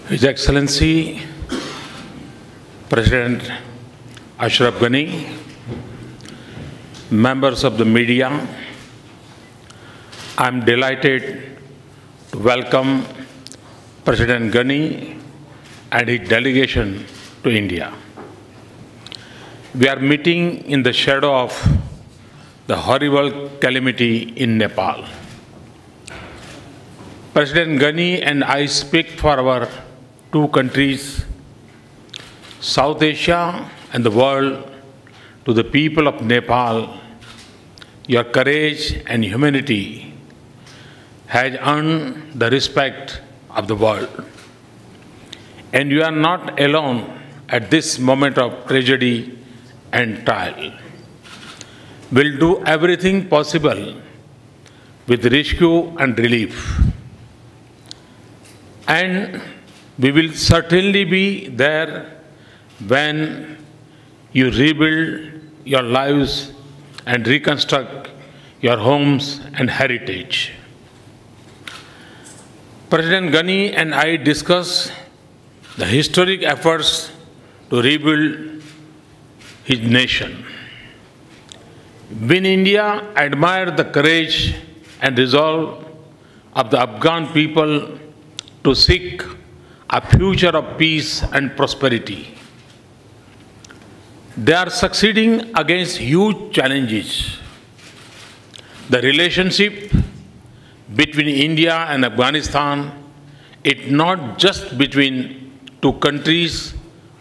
His Excellency President Ashraf Ghani, members of the media, I am delighted to welcome President Ghani and his delegation to India. We are meeting in the shadow of the horrible calamity in Nepal. President Ghani and I speak for our two countries, South Asia and the world, to the people of Nepal. Your courage and humanity has earned the respect of the world. And you are not alone at this moment of tragedy and trial. We'll do everything possible with rescue and relief. And we will certainly be there when you rebuild your lives and reconstruct your homes and heritage. President Ghani and I discussed the historic efforts to rebuild his nation. We in India admire the courage and resolve of the Afghan people to seek a future of peace and prosperity. They are succeeding against huge challenges. The relationship between India and Afghanistan is not just between two countries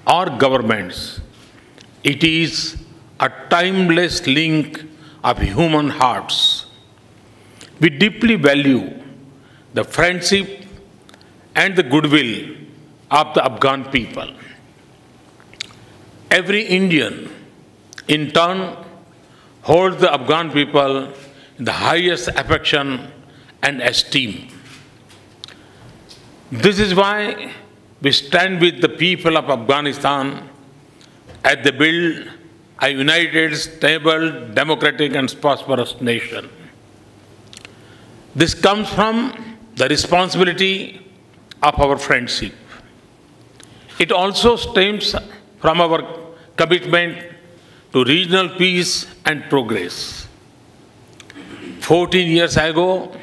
or governments. It is a timeless link of human hearts. We deeply value the friendship and the goodwill of the Afghan people. Every Indian, in turn, holds the Afghan people in the highest affection and esteem. This is why we stand with the people of Afghanistan as they build a united, stable, democratic, and prosperous nation. This comes from the responsibility of our friendship. It also stems from our commitment to regional peace and progress. 14 years ago,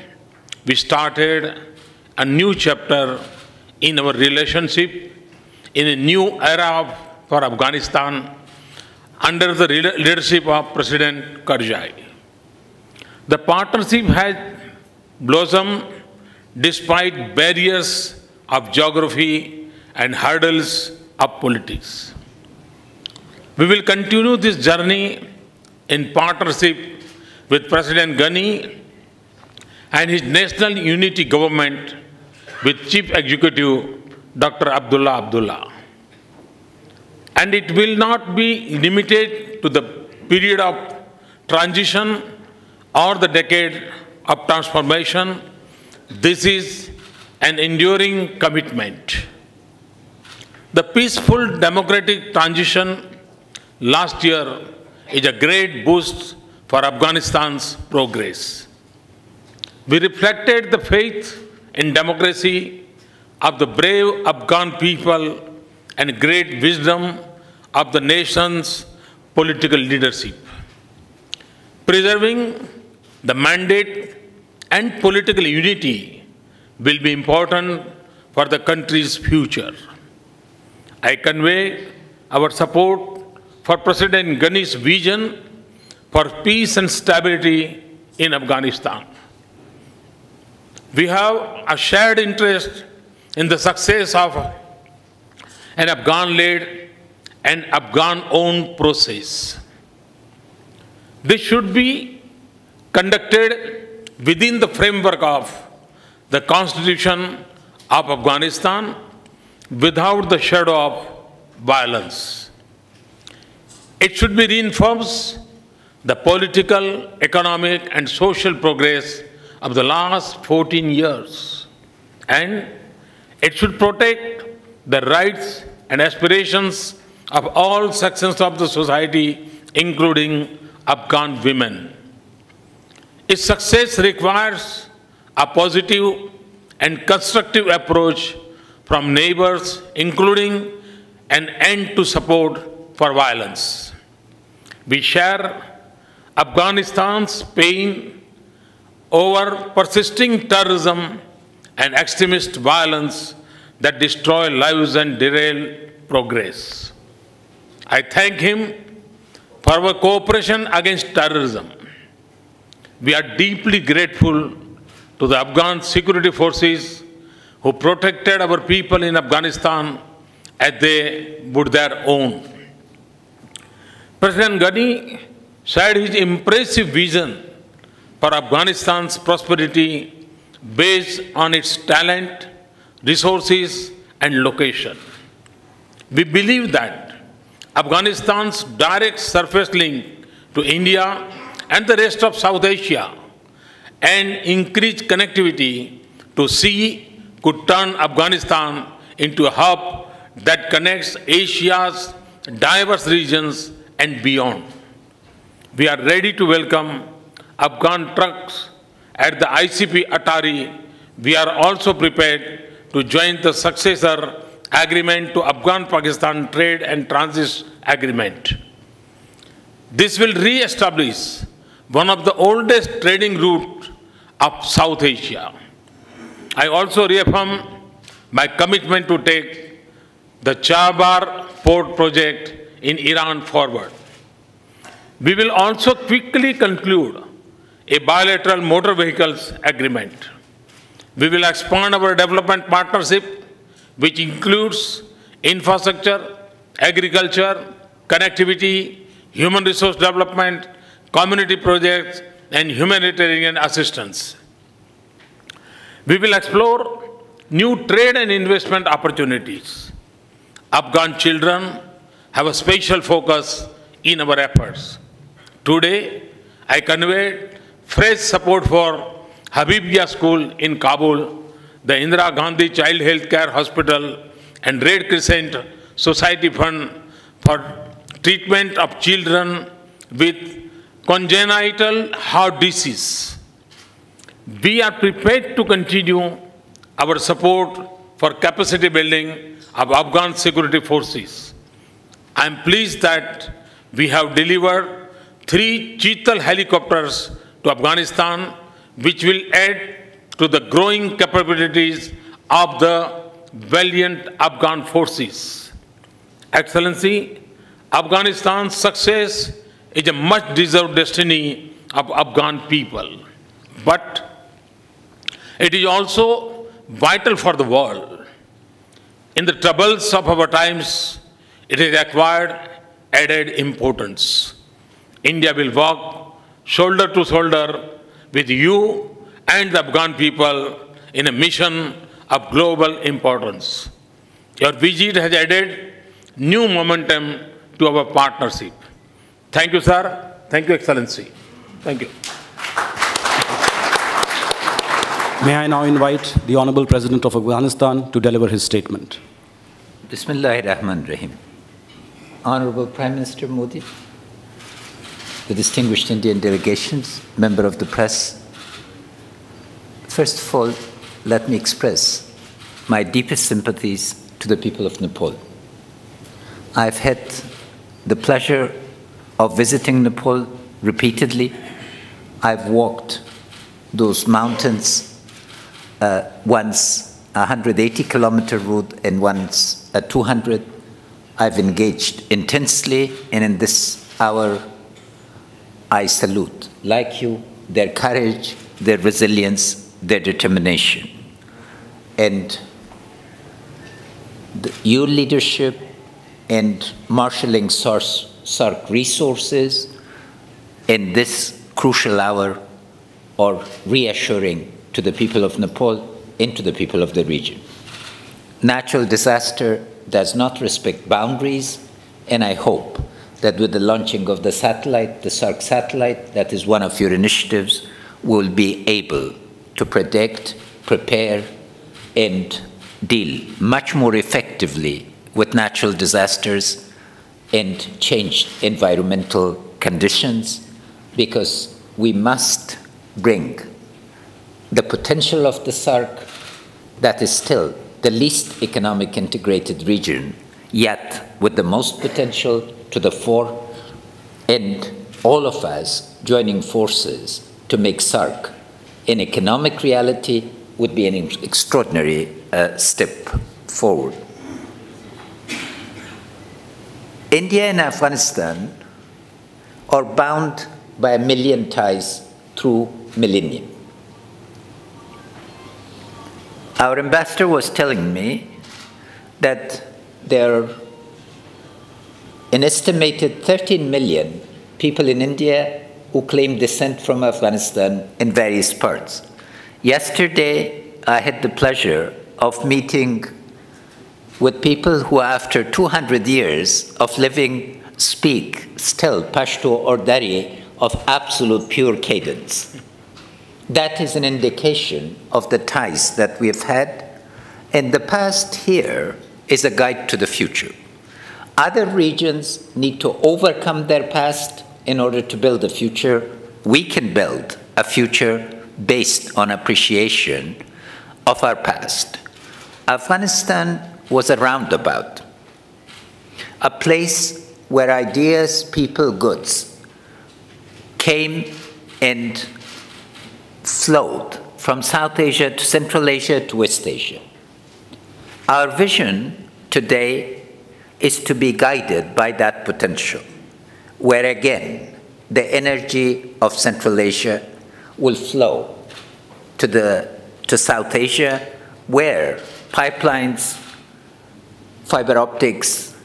we started a new chapter in our relationship in a new era for Afghanistan under the leadership of President Karzai. The partnership has blossomed despite barriers of geography and hurdles of politics. We will continue this journey in partnership with President Ghani and his National Unity Government with Chief Executive Dr. Abdullah. And it will not be limited to the period of transition or the decade of transformation. This is an enduring commitment. The peaceful democratic transition last year is a great boost for Afghanistan's progress. We reflected the faith in democracy of the brave Afghan people and great wisdom of the nation's political leadership. Preserving the mandate and political unity will be important for the country's future. I convey our support for President Ghani's vision for peace and stability in Afghanistan. We have a shared interest in the success of an Afghan-led and Afghan-owned process. This should be conducted within the framework of the Constitution of Afghanistan without the shadow of violence. It should be reinforced the political, economic, and social progress of the last 14 years. And it should protect the rights and aspirations of all sections of the society, including Afghan women. Its success requires a positive and constructive approach from neighbors, including an end to support for violence. We share Afghanistan's pain over persisting terrorism and extremist violence that destroy lives and derail progress. I thank him for our cooperation against terrorism. We are deeply grateful to the Afghan security forces who protected our people in Afghanistan as they would their own. President Ghani shared his impressive vision for Afghanistan's prosperity based on its talent, resources, and location. We believe that Afghanistan's direct surface link to India and the rest of South Asia and increased connectivity to sea could turn Afghanistan into a hub that connects Asia's diverse regions and beyond. We are ready to welcome Afghan trucks at the ICP Atari. We are also prepared to join the successor agreement to Afghan-Pakistan Trade and Transit Agreement. This will re-establish one of the oldest trading routes of South Asia. I also reaffirm my commitment to take the Chabar port project in Iran forward. We will also quickly conclude a bilateral motor vehicles agreement. We will expand our development partnership, which includes infrastructure, agriculture, connectivity, human resource development, community projects, and humanitarian assistance. We will explore new trade and investment opportunities. Afghan children have a special focus in our efforts. Today, I conveyed fresh support for Habibia School in Kabul, the Indira Gandhi Child Health Care Hospital, and Red Crescent Society Fund for treatment of children with congenital heart disease. We are prepared to continue our support for capacity building of Afghan security forces. I am pleased that we have delivered 3 Cheetal helicopters to Afghanistan, which will add to the growing capabilities of the valiant Afghan forces. Excellency, Afghanistan's success is a much-deserved destiny of Afghan people, but it is also vital for the world. In the troubles of our times, it has acquired added importance. India will walk shoulder to shoulder with you and the Afghan people in a mission of global importance. Your visit has added new momentum to our partnership. Thank you, sir. Thank you, Excellency. Thank you. May I now invite the Honorable President of Afghanistan to deliver his statement. Bismillahirrahmanirrahim. Honorable Prime Minister Modi, the distinguished Indian delegations, member of the press, first of all, let me express my deepest sympathies to the people of Nepal. I've had the pleasure of visiting Nepal repeatedly. I've walked those mountains, once a 180-kilometer route and once a 200. I've engaged intensely, and in this hour, I salute, like you, their courage, their resilience, their determination. And your leadership and marshalling SARC resources in this crucial hour are reassuring to the people of Nepal and to the people of the region. Natural disaster does not respect boundaries, and I hope that with the launching of the satellite, the SARC satellite, that is one of your initiatives, we'll be able to predict, prepare, and deal much more effectively with natural disasters and changed environmental conditions, because we must bring the potential of the SARC that is still the least economic integrated region, yet with the most potential to the fore, and all of us joining forces to make SAARC an economic reality would be an extraordinary step forward. India and Afghanistan are bound by a million ties through millennium. Our ambassador was telling me that there are an estimated 13 million people in India who claim descent from Afghanistan in various parts. Yesterday, I had the pleasure of meeting with people who, after 200 years of living, speak still Pashto or Dari of absolute pure cadence. That is an indication of the ties that we have had, and the past here is a guide to the future. Other regions need to overcome their past in order to build a future. We can build a future based on appreciation of our past. Afghanistan was a roundabout, a place where ideas, people, goods came and flowed from South Asia to Central Asia to West Asia. Our vision today is to be guided by that potential, where again, the energy of Central Asia will flow to South Asia, where pipelines, fiber optics,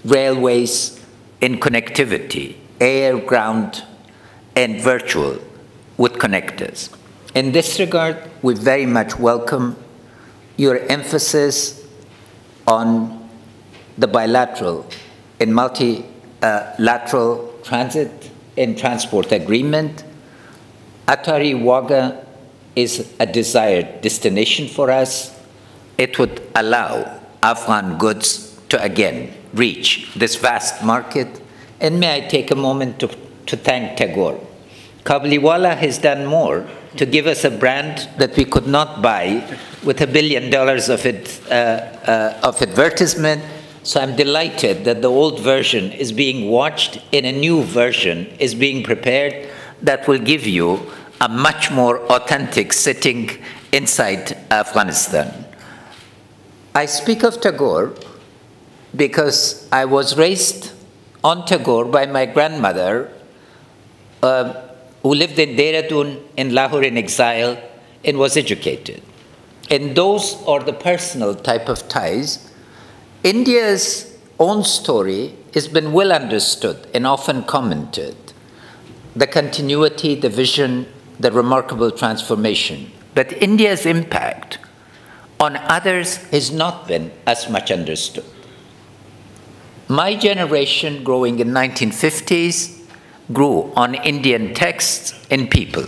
railways, and connectivity, air, ground, and virtual would connect us. In this regard, we very much welcome your emphasis on the bilateral and multilateral transit and transport agreement. Atari Wagah is a desired destination for us. It would allow Afghan goods to again reach this vast market. And may I take a moment to thank Tagore. Kabliwala has done more to give us a brand that we could not buy with $1 billion of advertisement. So I'm delighted that the old version is being watched and a new version is being prepared that will give you a much more authentic sitting inside Afghanistan. I speak of Tagore because I was raised on Tagore by my grandmother, who lived in Dehradun in Lahore in exile and was educated. And those are the personal type of ties. India's own story has been well understood and often commented. The continuity, the vision, the remarkable transformation. But India's impact on others has not been as much understood. My generation, growing in 1950s, grew on Indian texts and people.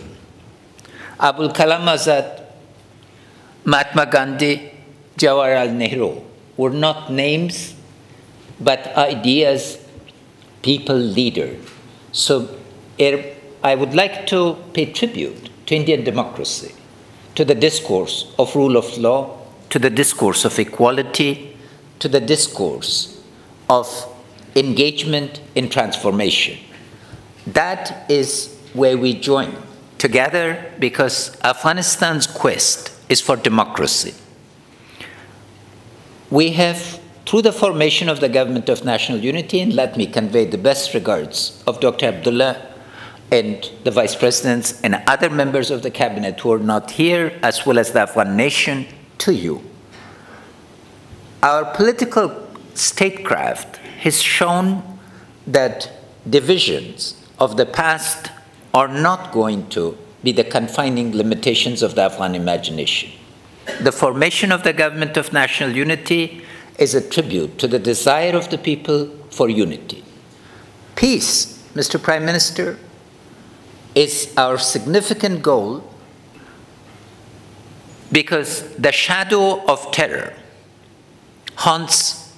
Abul Kalam Azad, Mahatma Gandhi, Jawaharlal Nehru were not names, but ideas, people, leader. So I would like to pay tribute to Indian democracy, to the discourse of rule of law, to the discourse of equality, to the discourse of engagement in transformation. That is where we join together, because Afghanistan's quest is for democracy. We have, through the formation of the Government of National Unity, and let me convey the best regards of Dr. Abdullah and the Vice Presidents and other members of the Cabinet who are not here, as well as the Afghan nation, to you. Our political statecraft has shown that divisions of the past are not going to be the confining limitations of the Afghan imagination. The formation of the Government of National Unity is a tribute to the desire of the people for unity. Peace, Mr. Prime Minister, is our significant goal, because the shadow of terror haunts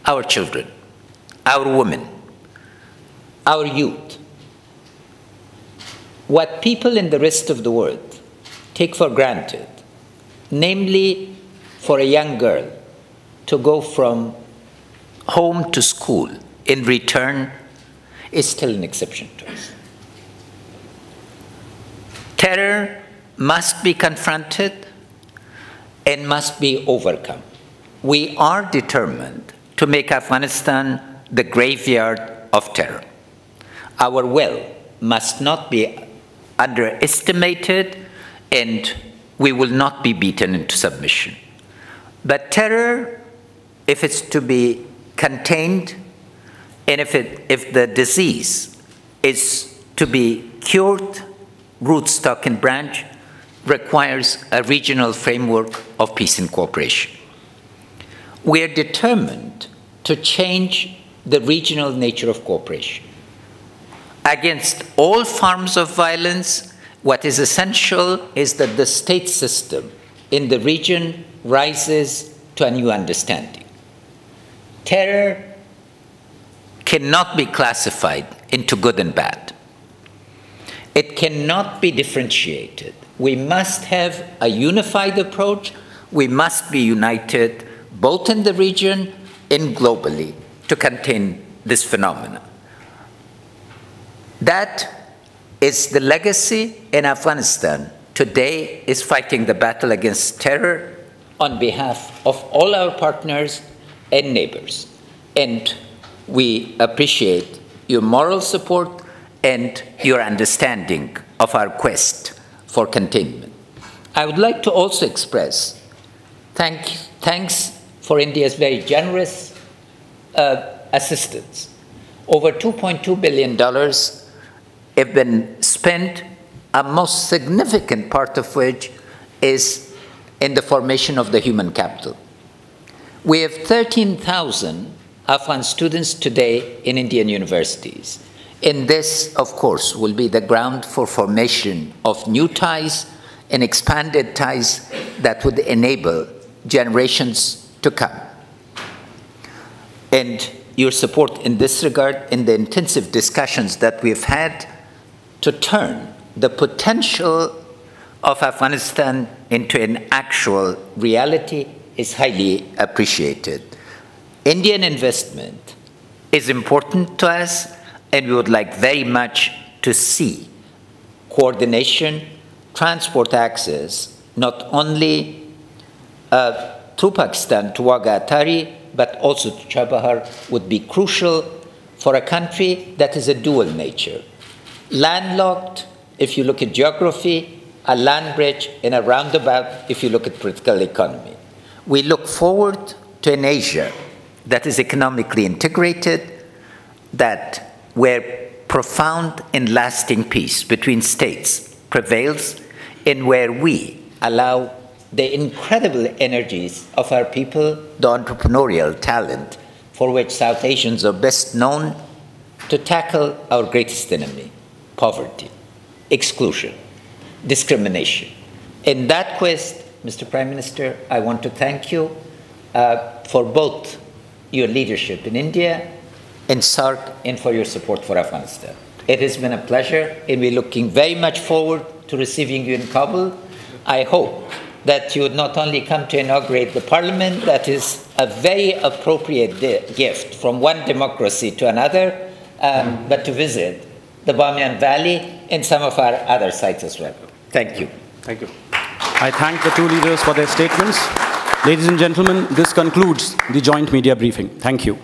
our children, our women, our youth. What people in the rest of the world take for granted, namely for a young girl to go from home to school in return is still an exception to us. Terror must be confronted and must be overcome. We are determined to make Afghanistan the graveyard of terror. Our will must not be underestimated, and we will not be beaten into submission. But terror, if it's to be contained, and if the disease is to be cured, root, stock, and branch, requires a regional framework of peace and cooperation. We are determined to change the regional nature of cooperation. Against all forms of violence, what is essential is that the state system in the region rises to a new understanding. Terror cannot be classified into good and bad. It cannot be differentiated. We must have a unified approach. We must be united both in the region and globally to contain this phenomenon. That is the legacy, in Afghanistan today is fighting the battle against terror on behalf of all our partners and neighbors. And we appreciate your moral support and your understanding of our quest for containment. I would like to also express thanks for India's very generous assistance. Over $2.2 billion have been spent, a most significant part of which is in the formation of the human capital. We have 13,000 Afghan students today in Indian universities. And this, of course, will be the ground for formation of new ties and expanded ties that would enable generations to come. And your support in this regard, in the intensive discussions that we've had to turn the potential of Afghanistan into an actual reality, is highly appreciated. Indian investment is important to us, and we would like very much to see coordination, transport access, not only through Pakistan to Wagah Atari, but also to Chabahar would be crucial for a country that is a dual nature. Landlocked, if you look at geography, a land bridge, and a roundabout, if you look at political economy. We look forward to an Asia that is economically integrated, where profound and lasting peace between states prevails, and where we allow the incredible energies of our people, the entrepreneurial talent for which South Asians are best known, to tackle our greatest enemy, poverty, exclusion, discrimination. In that quest, Mr. Prime Minister, I want to thank you for both your leadership in India and SAARC, and for your support for Afghanistan. It has been a pleasure, and we're looking very much forward to receiving you in Kabul. I hope that you would not only come to inaugurate the parliament, that is a very appropriate gift from one democracy to another, but to visit the Bamiyan Valley and some of our other sites as well. Thank you. Thank you. I thank the two leaders for their statements. Ladies and gentlemen, this concludes the joint media briefing. Thank you.